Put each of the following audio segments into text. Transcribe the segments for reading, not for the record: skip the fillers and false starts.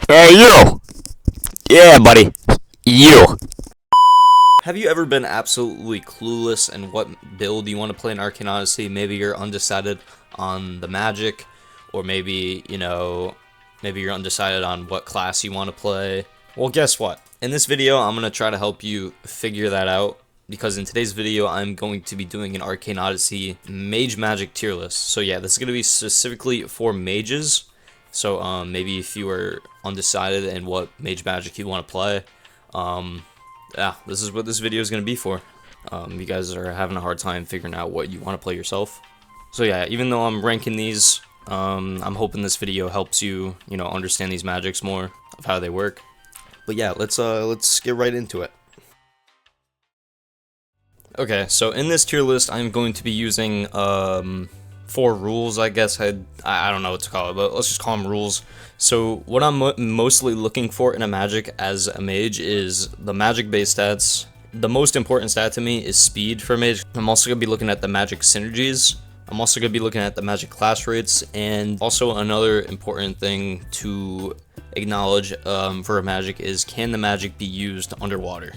Hey, you! Yeah, buddy. You! Have you ever been absolutely clueless in what build you want to play in Arcane Odyssey? Maybe you're undecided on the magic, or maybe, maybe you're undecided on what class you want to play. Well, guess what? In this video, I'm going to try to help you figure that out, because in today's video, I'm going to be doing an Arcane Odyssey Mage Magic tier list. So yeah, this is going to be specifically for mages. So maybe if you are undecided in what Mage Magic you want to play, yeah, this is what this video is going to be for. You guys are having a hard time figuring out what you want to play yourself. So yeah, even though I'm ranking these, I'm hoping this video helps you, understand these magics more of how they work. But yeah, let's get right into it. Okay, so in this tier list, I'm going to be using 4 rules, I guess. I don't know what to call it, but let's just call them rules. So what I'm mostly looking for in a magic as a mage is the magic base stats. The most important stat to me is speed for mage. I'm also going to be looking at the magic synergies. I'm also going to be looking at the magic class rates, and also another important thing to acknowledge for a magic is, can the magic be used underwater?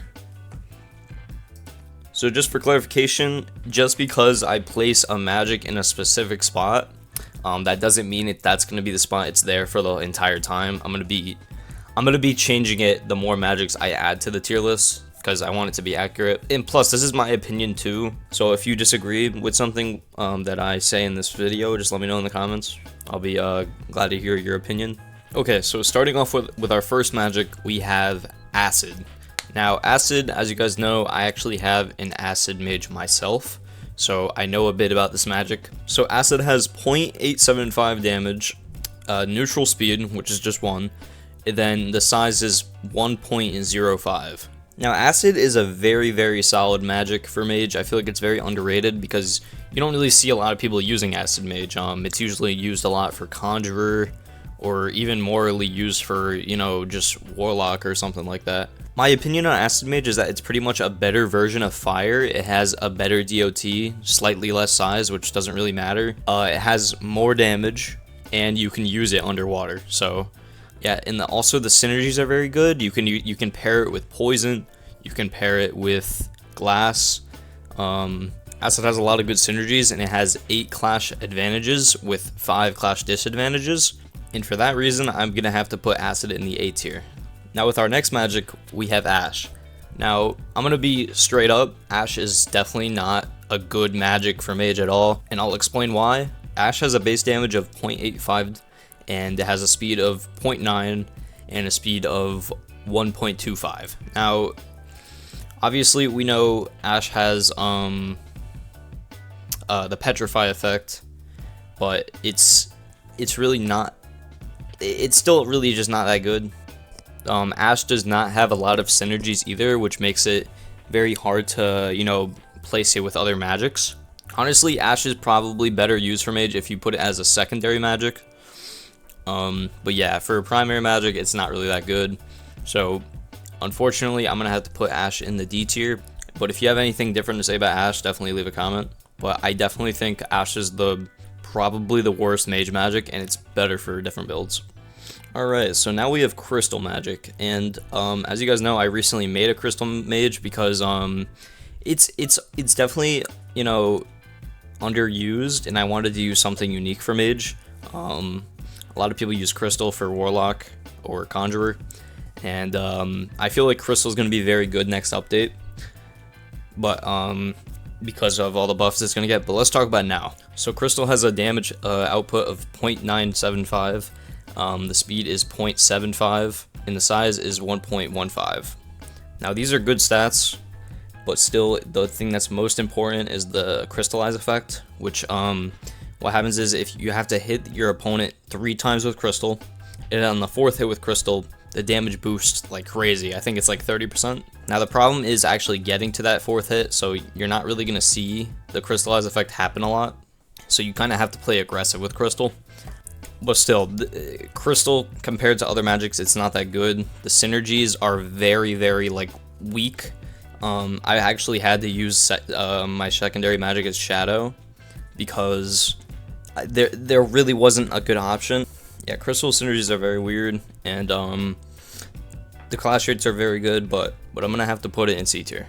So just for clarification, just because I place a magic in a specific spot, that doesn't mean that's going to be the spot it's there for the entire time. I'm gonna be changing it the more magics I add to the tier list, because I want it to be accurate. And plus, this is my opinion too. So if you disagree with something that I say in this video, just let me know in the comments. I'll be glad to hear your opinion. Okay, so starting off with our first magic, we have Acid. Now, Acid, as you guys know, I actually have an Acid Mage myself, so I know a bit about this magic. So Acid has 0.875 damage, neutral speed, which is just 1, and then the size is 1.05. Now, Acid is a very, very solid magic for Mage. I feel like it's very underrated because you don't really see a lot of people using Acid Mage. It's usually used a lot for Conjurer, or even morally used for, just Warlock or something like that. My opinion on Acid Mage is that it's pretty much a better version of Fire. It has a better DOT, slightly less size, which doesn't really matter. It has more damage, and you can use it underwater. So, yeah, and also the synergies are very good. You can pair it with Poison. You can pair it with Glass. Acid has a lot of good synergies, and it has 8 clash advantages with 5 clash disadvantages. And for that reason, I'm going to have to put Acid in the A tier. Now with our next magic, we have Ash. Now, I'm going to be straight up, Ash is definitely not a good magic for Mage at all, and I'll explain why. Ash has a base damage of 0.85, and it has a speed of 0.9, and a speed of 1.25. Now, obviously we know Ash has the Petrify effect, but it's really not, it's still really just not that good. Ash does not have a lot of synergies either, which makes it very hard to, place it with other magics. Honestly, Ash is probably better used for Mage if you put it as a secondary magic. But yeah, for primary magic, it's not really that good. So, unfortunately, I'm going to have to put Ash in the D tier. But if you have anything different to say about Ash, definitely leave a comment. But I definitely think Ash is probably the worst Mage magic, and it's better for different builds. Alright, so now we have Crystal Magic, and as you guys know, I recently made a Crystal Mage because it's definitely, underused, and I wanted to use something unique for Mage. A lot of people use Crystal for Warlock or Conjurer, and I feel like Crystal is going to be very good next update, but because of all the buffs it's going to get. But let's talk about it now. So Crystal has a damage output of 0.975. The speed is 0.75, and the size is 1.15. Now these are good stats, but still the thing that's most important is the crystallize effect, which what happens is if you have to hit your opponent 3 times with crystal, and on the 4th hit with crystal, the damage boosts like crazy. I think it's like 30%. Now the problem is actually getting to that 4th hit, so you're not really going to see the crystallize effect happen a lot, so you kind of have to play aggressive with crystal. But still, Crystal, compared to other magics, it's not that good. The synergies are very, very, weak. I actually had to use my secondary magic as Shadow, because there really wasn't a good option. Yeah, crystal synergies are very weird, and the clash rates are very good, but I'm gonna have to put it in C tier.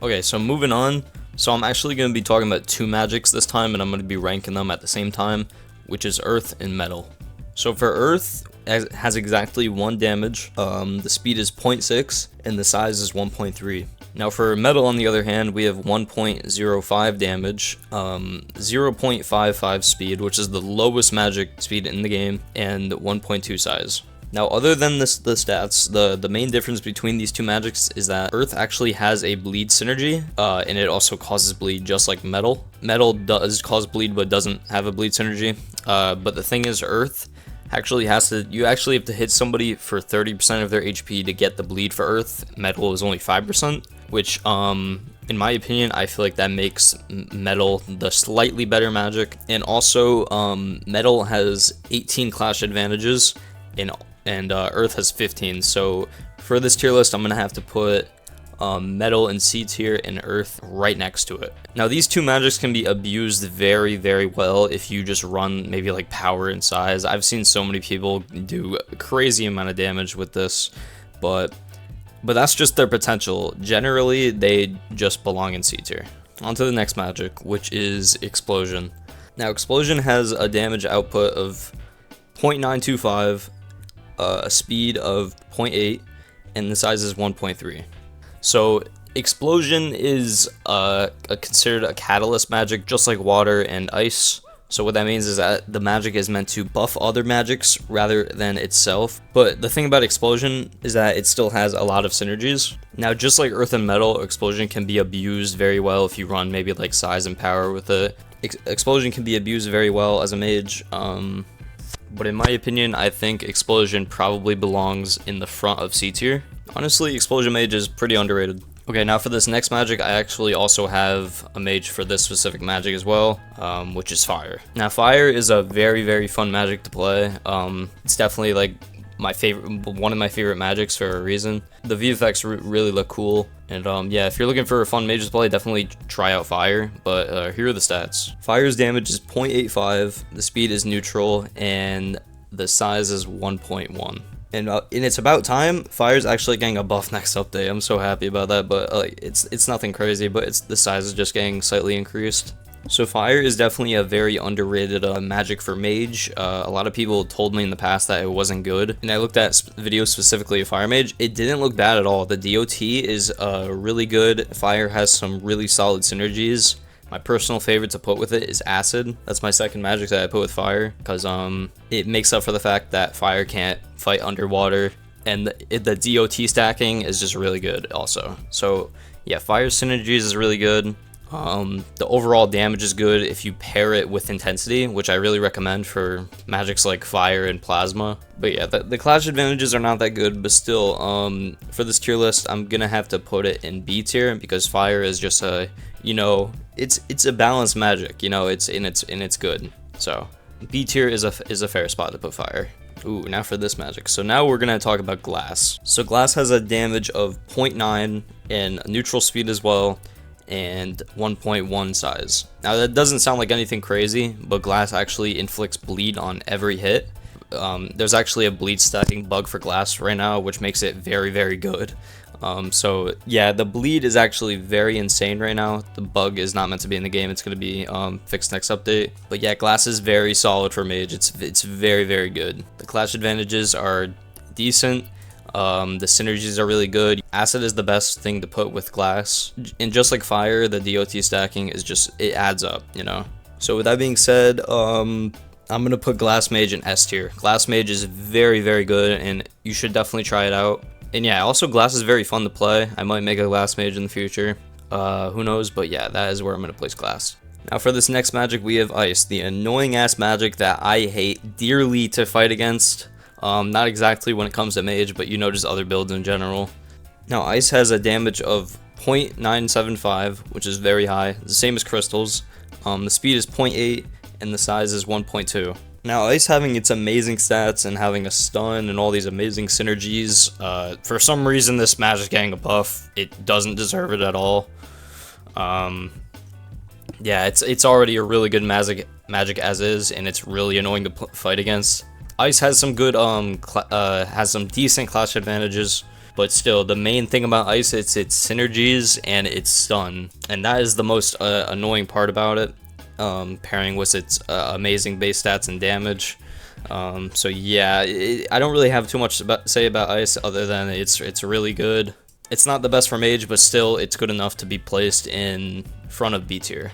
Okay, so moving on. So I'm actually gonna be talking about two magics this time, and I'm gonna be ranking them at the same time, which is earth and metal. So for earth, it has exactly 1 damage. The speed is 0.6 and the size is 1.3. Now for metal, on the other hand, we have 1.05 damage, 0.55 speed, which is the lowest magic speed in the game, and 1.2 size. Now, other than the stats, the main difference between these two magics is that Earth actually has a bleed synergy, and it also causes bleed just like Metal. Metal does cause bleed, but doesn't have a bleed synergy. But the thing is, Earth actually you actually have to hit somebody for 30% of their HP to get the bleed for Earth. Metal is only 5%, which, in my opinion, I feel like that makes Metal the slightly better magic. And also, Metal has 18 clash advantages, and Earth has 15. So for this tier list, I'm gonna have to put Metal in C tier and Earth right next to it. Now these two magics can be abused very, very well if you just run maybe like power and size. I've seen so many people do a crazy amount of damage with this, but that's just their potential. Generally, they just belong in C tier. On to the next magic, which is Explosion. Now Explosion has a damage output of 0.925, a speed of 0.8, and the size is 1.3. So Explosion is considered a catalyst magic, just like water and ice. So what that means is that the magic is meant to buff other magics rather than itself. But the thing about Explosion is that it still has a lot of synergies. Now, just like Earth and Metal, Explosion can be abused very well if you run maybe like size and power with it. Explosion can be abused very well as a mage. But in my opinion, I think Explosion probably belongs in the front of C tier. Honestly, Explosion Mage is pretty underrated. Okay, now for this next magic, I actually also have a mage for this specific magic as well, which is Fire. Now, Fire is a very, very fun magic to play. It's definitely like one of my favorite magics for a reason. The VFX really look cool, and yeah, if you're looking for a fun mage to play, definitely try out Fire. But here are the stats. Fire's damage is 0.85, the speed is neutral, and the size is 1.1. And it's about time. Fire's actually getting a buff next update. I'm so happy about that, but it's nothing crazy, but the size is just getting slightly increased. So Fire is definitely a very underrated magic for Mage. A lot of people told me in the past that it wasn't good, and I looked at videos specifically of Fire Mage. It didn't look bad at all. The DOT is really good. Fire has some really solid synergies. My personal favorite to put with it is Acid. That's my second magic that I put with Fire, because it makes up for the fact that Fire can't fight underwater, and the DOT stacking is just really good also. So yeah, Fire synergies is really good. The overall damage is good if you pair it with Intensity, which I really recommend for magics like Fire and Plasma. But yeah, the clash advantages are not that good, but still, for this tier list, I'm gonna have to put it in B tier, because Fire is just a, it's a balanced magic, it's good. So B tier is a fair spot to put Fire. Ooh, now for this magic. So now we're gonna talk about Glass. So Glass has a damage of 0.9 and neutral speed as well, and 1.1 size. Now that doesn't sound like anything crazy, but Glass actually inflicts bleed on every hit. There's actually a bleed stacking bug for Glass right now, which makes it very, very good. So yeah, the bleed is actually very insane right now. The bug is not meant to be in the game. It's going to be fixed next update. But yeah, Glass is very solid for Mage. It's very, very good. The clash advantages are decent. The synergies are really good. Acid is the best thing to put with Glass. And just like Fire, the DOT stacking is it adds up, So with that being said, I'm going to put Glass Mage in S tier. Glass Mage is very, very good, and you should definitely try it out. And yeah, also Glass is very fun to play. I might make a Glass Mage in the future. Who knows, but yeah, that is where I'm going to place Glass. Now for this next magic, we have Ice, the annoying ass magic that I hate dearly to fight against. Not exactly when it comes to Mage, but just other builds in general. Now Ice has a damage of 0.975, which is very high, the same as Crystals. The speed is 0.8 and the size is 1.2. Now Ice, having its amazing stats and having a stun and all these amazing synergies, for some reason this magic getting a buff, it doesn't deserve it at all. Yeah, it's already a really good magic magic as is, and it's really annoying to fight against. Ice has some good has some decent clash advantages, but still the main thing about ice, it's its synergies and its stun, and that is the most annoying part about it, pairing with its amazing base stats and damage. So yeah, I don't really have too much to say about ice other than it's really good. It's not the best for mage, but still it's good enough to be placed in front of B tier.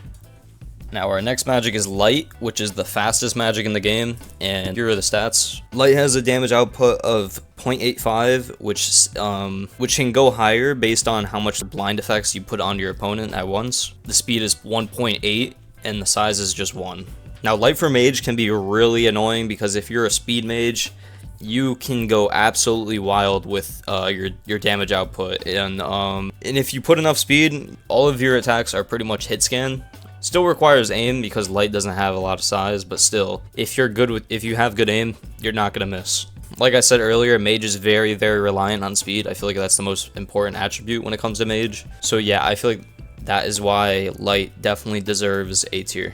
Now our next magic is light, which is the fastest magic in the game, and here are the stats. Light has a damage output of 0.85, which can go higher based on how much blind effects you put on your opponent at once. The speed is 1.8 and the size is just 1. Now light for mage can be really annoying because if you're a speed mage, you can go absolutely wild with your damage output, and if you put enough speed, all of your attacks are pretty much hit scan. Still requires aim because light doesn't have a lot of size, but still, if you have good aim, you're not gonna miss. Like I said earlier, mage is very, very reliant on speed. I feel like that's the most important attribute when it comes to mage. So yeah, I feel like that is why light definitely deserves A tier.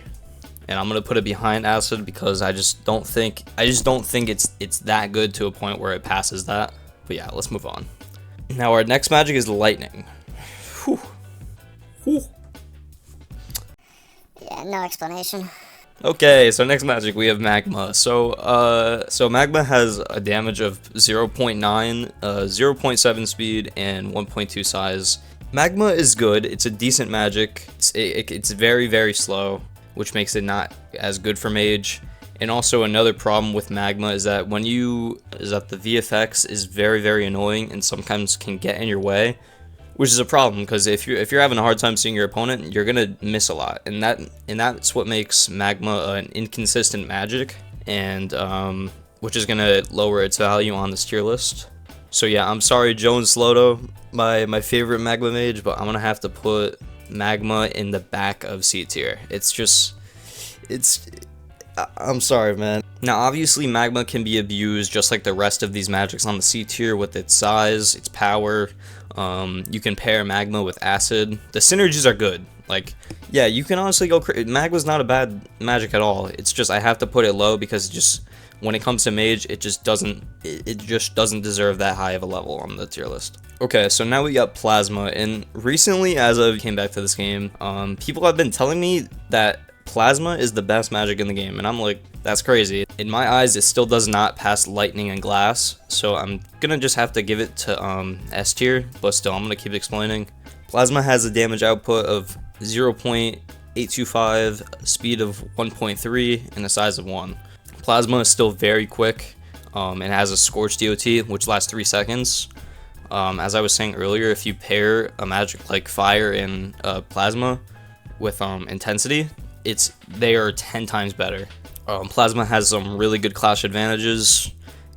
And I'm gonna put it behind acid because I just don't think it's that good to a point where it passes that. But yeah, let's move on. Now our next magic is lightning. Whew. Whew. Yeah, no explanation. Okay, so next magic we have Magma. So Magma has a damage of 0.9, 0.7 speed, and 1.2 size. Magma is good. It's a decent magic. It's very, very slow, which makes it not as good for mage. And also another problem with Magma is that the VFX is very, very annoying and sometimes can get in your way, which is a problem because if you're having a hard time seeing your opponent, you're gonna miss a lot, and that's what makes Magma an inconsistent magic, and which is gonna lower its value on this tier list. So yeah, I'm sorry, Jones Sloto, my favorite Magma mage, but I'm gonna have to put Magma in the back of C tier. I'm sorry, man. Now obviously Magma can be abused just like the rest of these magics on the C tier with its size, its power. You can pair Magma with acid. The synergies are good. Like, yeah, you can honestly go Magma's not a bad magic at all. It's just I have to put it low because when it comes to mage, it just doesn't deserve that high of a level on the tier list. Okay, so now we got Plasma, and recently as I came back to this game, people have been telling me that Plasma is the best magic in the game, and I'm like, that's crazy. In my eyes, it still does not pass lightning and glass, so I'm gonna just have to give it to S tier, but still, I'm gonna keep explaining. Plasma has a damage output of 0.825, speed of 1.3, and a size of 1. Plasma is still very quick, and has a Scorch DOT, which lasts 3 seconds. As I was saying earlier, if you pair a magic like Fire and Plasma with Intensity, they are 10 times better. Plasma has some really good clash advantages,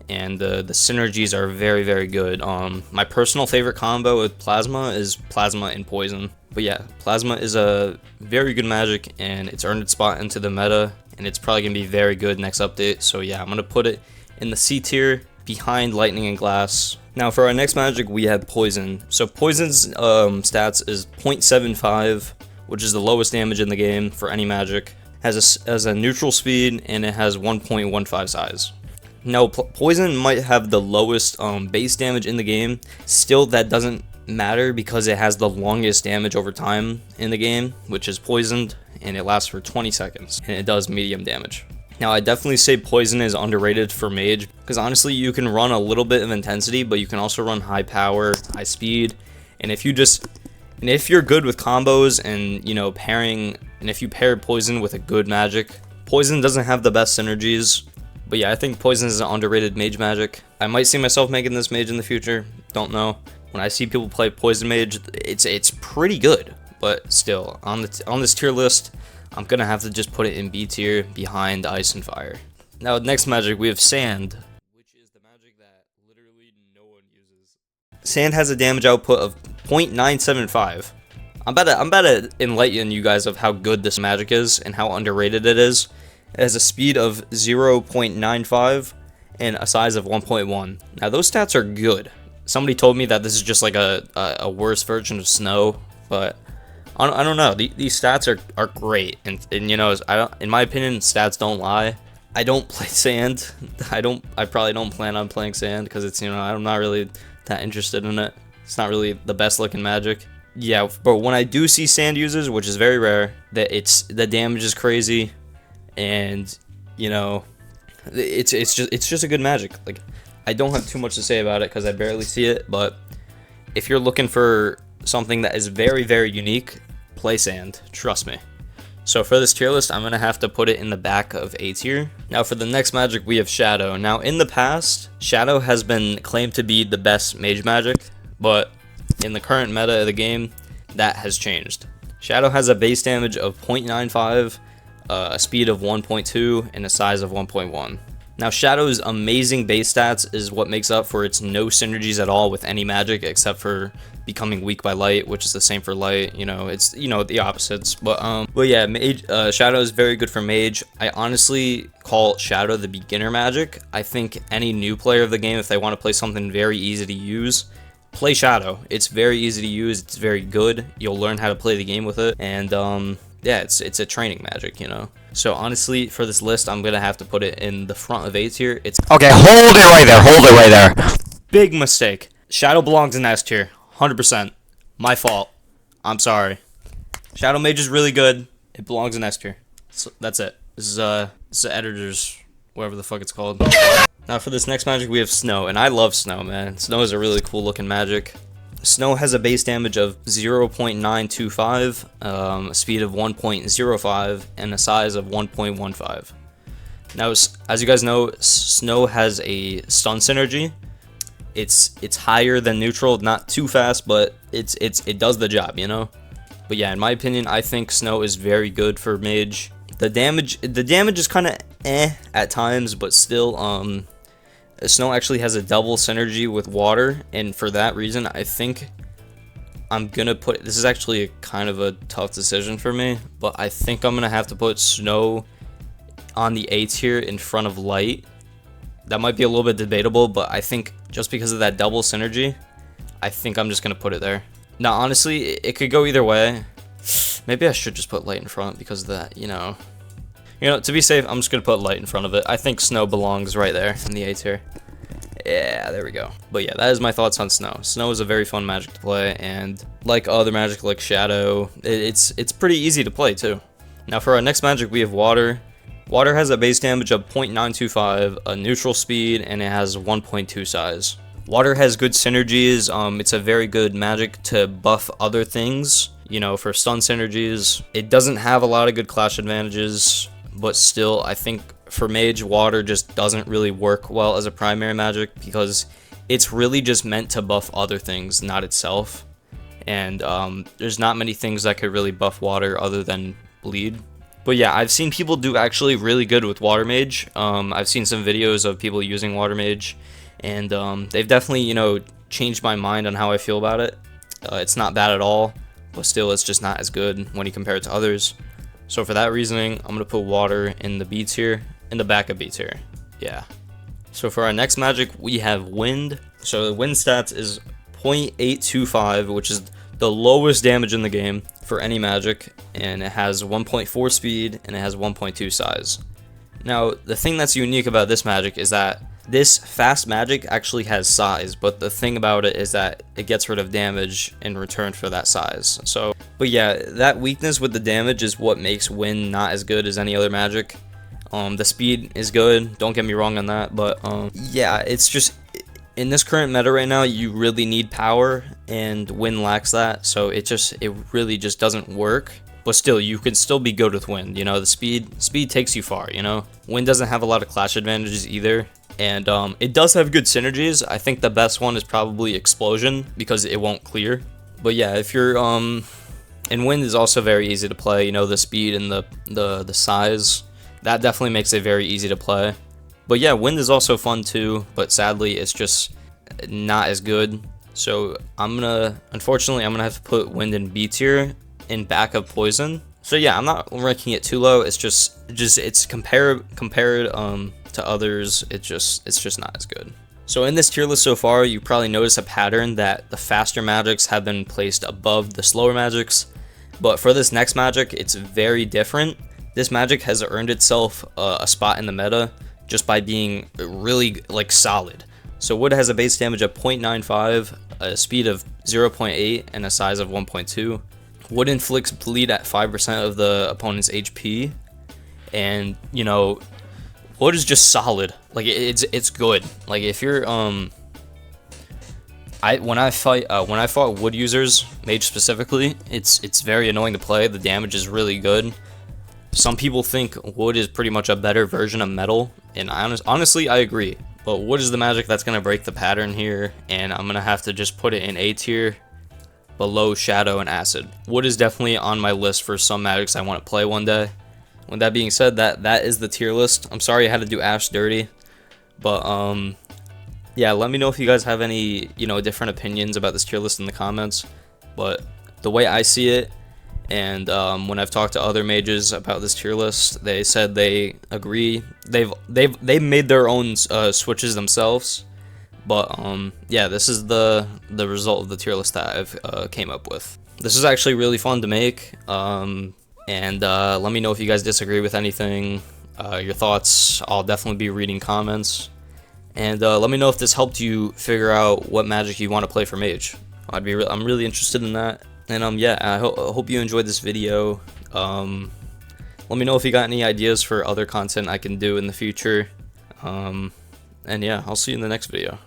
and the synergies are very, very good. My personal favorite combo with Plasma is Plasma and Poison. But yeah, Plasma is a very good magic, and it's earned its spot into the meta, and it's probably going to be very good next update. So yeah, I'm going to put it in the C tier behind Lightning and Glass. Now for our next magic, we have Poison. So Poison's stats is 0.75, which is the lowest damage in the game for any magic. Has a neutral speed, and it has 1.15 size. Now Poison might have the lowest base damage in the game. Still, that doesn't matter because it has the longest damage over time in the game, which is Poisoned, and it lasts for 20 seconds, and it does medium damage. Now I definitely say Poison is underrated for mage, because honestly you can run a little bit of intensity, but you can also run high power, high speed, and if you're good with combos and if you pair Poison with a good magic, Poison doesn't have the best synergies, but yeah, I think Poison is an underrated mage magic. I might see myself making this mage in the future, don't know. When I see people play Poison Mage, it's pretty good, but still, on this tier list, I'm gonna have to just put it in B tier behind Ice and Fire. Now, next magic, we have Sand, which is the magic that literally no one uses. Sand has a damage output of 0.975. I'm about to enlighten you guys of how good this magic is and how underrated it is. It has a speed of 0.95 and a size of 1.1. Now, those stats are good. Somebody told me that this is just like a worse version of Snow, but I don't know. These stats are great, and you know, in my opinion, stats don't lie. I don't play sand. I probably don't plan on playing sand because it's, you know, I'm not really that interested in it. It's not really the best looking magic. Yeah, but when I do see sand users, which is very rare, the damage is crazy, and you know, it's just a good magic. Like, I don't have too much to say about it because I barely see it, but if you're looking for something that is very, very unique, play sand, trust me. So for this tier list, I'm going to have to put it in the back of A tier. Now for the next magic, we have Shadow. Now in the past, Shadow has been claimed to be the best mage magic, but in the current meta of the game, that has changed. Shadow has a base damage of 0.95, a speed of 1.2, and a size of 1.1. Now Shadow's amazing base stats is what makes up for its no synergies at all with any magic except for becoming weak by light, which is the same for light. You know, it's, you know, the opposites. But yeah, Mage, Shadow is very good for Mage. I honestly call Shadow the beginner magic. I think any new player of the game, if they want to play something very easy to use, play Shadow. It's very easy to use. It's very good. You'll learn how to play the game with it, and yeah, it's a training magic, you know. So honestly, for this list, I'm gonna have to put it in the front of A tier. It's Okay, hold it right there. Hold it right there. big mistake. Shadow belongs in S tier, 100%. My fault. I'm sorry. Shadow Mage is really good. It belongs in S tier. So that's it. This is the editor's, whatever the fuck it's called. Now for this next magic, we have Snow, and I love Snow, man. Snow is a really cool looking magic. Snow has a base damage of 0.925, a speed of 1.05, and a size of 1.15. Now, as you guys know, Snow has a stun synergy. It's higher than neutral, not too fast, but it does the job, you know. But yeah, in my opinion, I think Snow is very good for Mage. The damage is kind of at times, but still, Snow actually has a double synergy with water, and for that reason, I think I'm gonna put, this is actually a kind of a tough decision for me, but I think I'm gonna have to put Snow on the A tier in front of Light. That might be a little bit debatable, but I think just because of that double synergy, I think I'm just gonna put it there. Now, honestly, it could go either way. Maybe I should just put Light in front because of that, you know. To be safe, I'm just going to put Light in front of it. I think Snow belongs right there in the A tier. Yeah, there we go. But yeah, that is my thoughts on Snow. Snow is a very fun magic to play, and like other magic like Shadow, it's pretty easy to play too. Now for our next magic, we have Water. Water has a base damage of 0.925, a neutral speed, and it has 1.2 size. Water has good synergies. It's a very good magic to buff other things, you know, for stun synergies. It doesn't have a lot of good clash advantages, but still, I think for Mage, Water just doesn't really work well as a primary magic because it's really just meant to buff other things, not itself. And there's not many things that could really buff Water other than Bleed. But yeah, I've seen people do actually really good with Water Mage. I've seen some videos of people using Water Mage, and they've definitely, you know, changed my mind on how I feel about it. It's not bad at all, but still, it's just not as good when you compare it to others. So for that reasoning, I'm going to put Water in the B tier, in the back of B tier. Yeah. So for our next magic, we have Wind. So the Wind stats is 0.825, which is the lowest damage in the game for any magic, and it has 1.4 speed, and it has 1.2 size. Now, the thing that's unique about this magic is that this fast magic actually has size, but the thing about it is that it gets rid of damage in return for that size. So, but yeah, that weakness with the damage is what makes Wind not as good as any other magic. The speed is good, don't get me wrong on that, but yeah, it's just, in this current meta right now, you really need power, and Wind lacks that, so it really just doesn't work. But still, you can still be good with Wind, you know, the speed takes you far, you know. Wind doesn't have a lot of clash advantages either, and it does have good synergies. I think the best one is probably Explosion, because it won't clear. But yeah, if you're, and Wind is also very easy to play, you know, the speed and the size, that definitely makes it very easy to play. But yeah, Wind is also fun too, but sadly, it's just not as good. So unfortunately, I'm gonna have to put Wind in B tier, in back of Poison. So yeah, I'm not ranking it too low. It's just it's compared to others, it's just not as good. So in this tier list so far, you probably notice a pattern that the faster magics have been placed above the slower magics. But for this next magic, it's very different. This magic has earned itself a spot in the meta just by being really like solid. So wood has a base damage of 0.95, a speed of 0.8, and a size of 1.2. Wood inflicts bleed at 5% of the opponent's HP, and you know, wood is just solid. Like it's good. Like if you're when I fought wood users, mage specifically, it's very annoying to play. The damage is really good. Some people think wood is pretty much a better version of metal, and honestly I agree. But wood is the magic that's gonna break the pattern here, and I'm gonna have to just put it in A tier, below shadow and acid. Wood is definitely on my list for some magics I want to play one day. With that being said, that is the tier list. I'm sorry I had to do Ash dirty, but yeah, let me know if you guys have any, you know, different opinions about this tier list in the comments. But the way I see it, and when I've talked to other mages about this tier list, they said they agree. They've made their own switches themselves. But yeah, this is the result of the tier list that I've came up with. This is actually really fun to make. And let me know if you guys disagree with anything, your thoughts. I'll definitely be reading comments. And let me know if this helped you figure out what magic you want to play for mage. I'm really interested in that. And yeah, I hope you enjoyed this video. Let me know if you got any ideas for other content I can do in the future. And yeah, I'll see you in the next video.